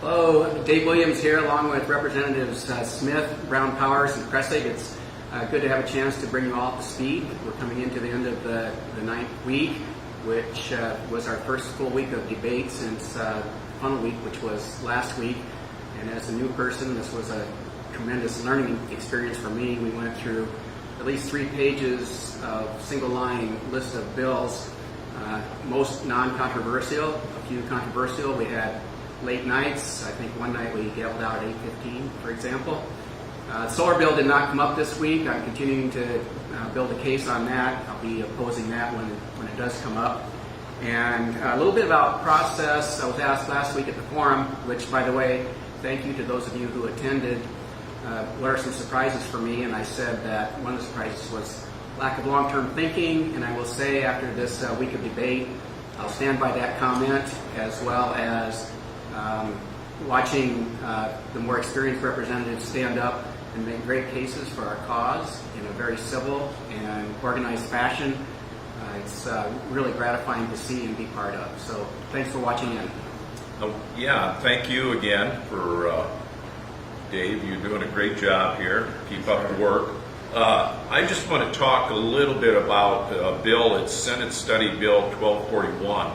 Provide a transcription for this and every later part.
Hello, Dave Williams here along with Representatives Smith, Brown Powers, and Kressig. It's good to have a chance to bring you all up to speed. We're coming into the end of the ninth week, which was our first full week of debate since funnel week, which was last week. And as a new person, this was a tremendous learning experience for me. We went through at least 3 pages of single-line list of bills, most non-controversial, a few controversial. We had late nights. I think one night we yelled out at 8:15, for example. The solar bill did not come up this week. I'm continuing to build a case on that. I'll be opposing that when it does come up. And a little bit about process. I was asked last week at the forum, which, by the way, thank you to those of you who attended. What are some surprises for me? And I said that one of the surprises was lack of long-term thinking. And I will say after this week of debate, I'll stand by that comment, as well as watching the more experienced representatives stand up and make great cases for our cause in a very civil and organized fashion. It's really gratifying to see and be part of. So thanks for watching in. Yeah, thank you again for Dave. You're doing a great job here. Keep up the work. I just want to talk a little bit about a bill. It's Senate Study Bill 1241.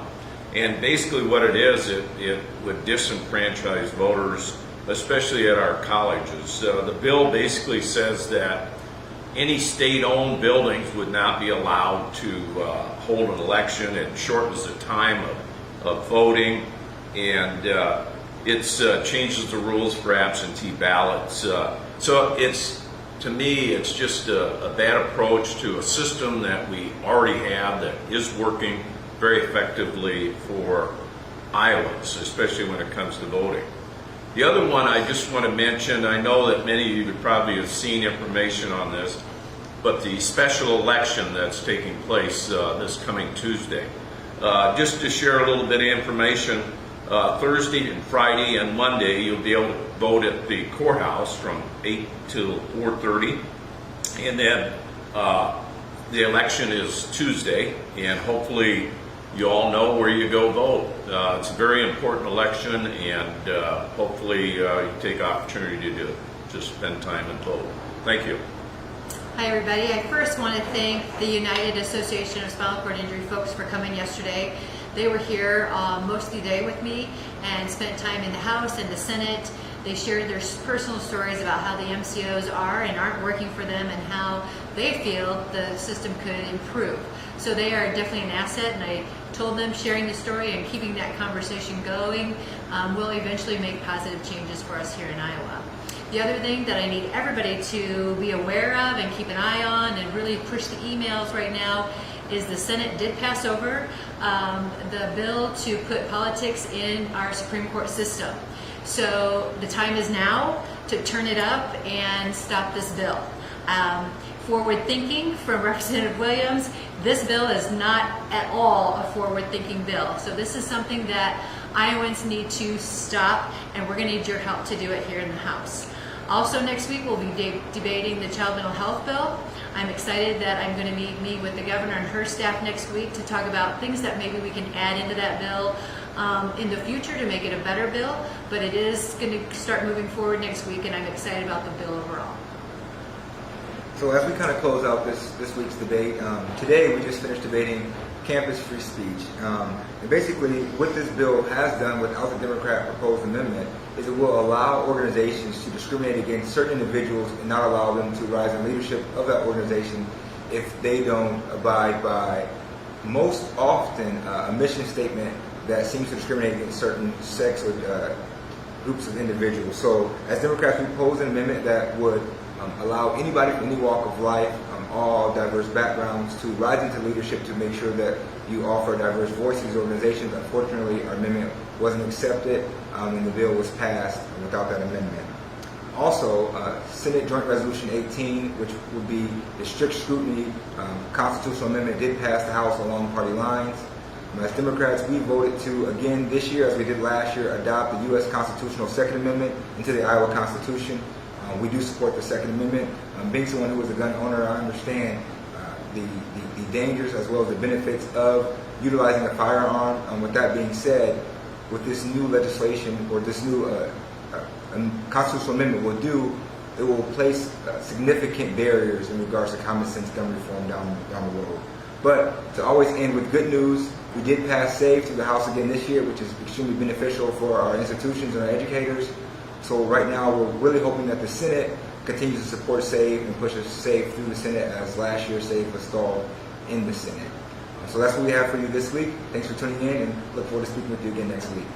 And basically what it is, it would disenfranchise voters, especially at our colleges. The bill basically says that any state-owned buildings would not be allowed to hold an election. It shortens the time of voting, and it changes the rules for absentee ballots. So to me, it's just a bad approach to a system that we already have that is working very effectively for Iowans, especially when it comes to voting. The other one I just want to mention, I know that many of you would probably have seen information on this, but the special election that's taking place this coming Tuesday. Just to share a little bit of information, Thursday and Friday and Monday you'll be able to vote at the courthouse from 8 till 4:30, and then the election is Tuesday, and hopefully you all know where you go vote. It's a very important election, and hopefully you take opportunity to spend time and vote. Thank you. Hi everybody. I first want to thank the United Association of Spinal Cord Injury folks for coming yesterday. They were here most of the day with me and spent time in the House and the Senate. They shared their personal stories about how the MCOs are and aren't working for them and how they feel the system could improve. So they are definitely an asset, and I told them sharing the story and keeping that conversation going will eventually make positive changes for us here in Iowa. The other thing that I need everybody to be aware of and keep an eye on and really push the emails right now is the Senate did pass over the bill to put politics in our Supreme Court system. So the time is now to turn it up and stop this bill. Forward thinking from Representative Williams, this bill is not at all a forward thinking bill. So this is something that Iowans need to stop, and we're going to need your help to do it here in the House. Also next week we'll be debating the child mental health bill. I'm excited that I'm going to meet with the governor and her staff next week to talk about things that maybe we can add into that bill in the future to make it a better bill, but it is going to start moving forward next week, and I'm excited about the bill overall. So as we kind of close out this week's debate, today we just finished debating campus free speech. And basically what this bill has done without the Democrat proposed amendment is it will allow organizations to discriminate against certain individuals and not allow them to rise in leadership of that organization if they don't abide by, most often, a mission statement that seems to discriminate against certain sex or groups of individuals. So as Democrats, we propose an amendment that would allow anybody from any walk of life, all diverse backgrounds, to rise into leadership to make sure that you offer diverse voices to these organizations. Unfortunately, our amendment wasn't accepted and the bill was passed without that amendment. Also, Senate Joint Resolution 18, which would be the strict scrutiny constitutional amendment, did pass the House along party lines. As Democrats, we voted to, again this year, as we did last year, adopt the U.S. Constitutional Second Amendment into the Iowa Constitution. We do support the Second Amendment. Being someone who was a gun owner, I understand the dangers as well as the benefits of utilizing a firearm. With that being said, what this new legislation or this new constitutional amendment will do, it will place significant barriers in regards to common sense gun reform down the road. But to always end with good news, we did pass SAFE through the House again this year, which is extremely beneficial for our institutions and our educators. So right now, we're really hoping that the Senate continues to support SAFE and pushes SAFE through the Senate, as last year SAFE was stalled in the Senate. So that's what we have for you this week. Thanks for tuning in, and look forward to speaking with you again next week.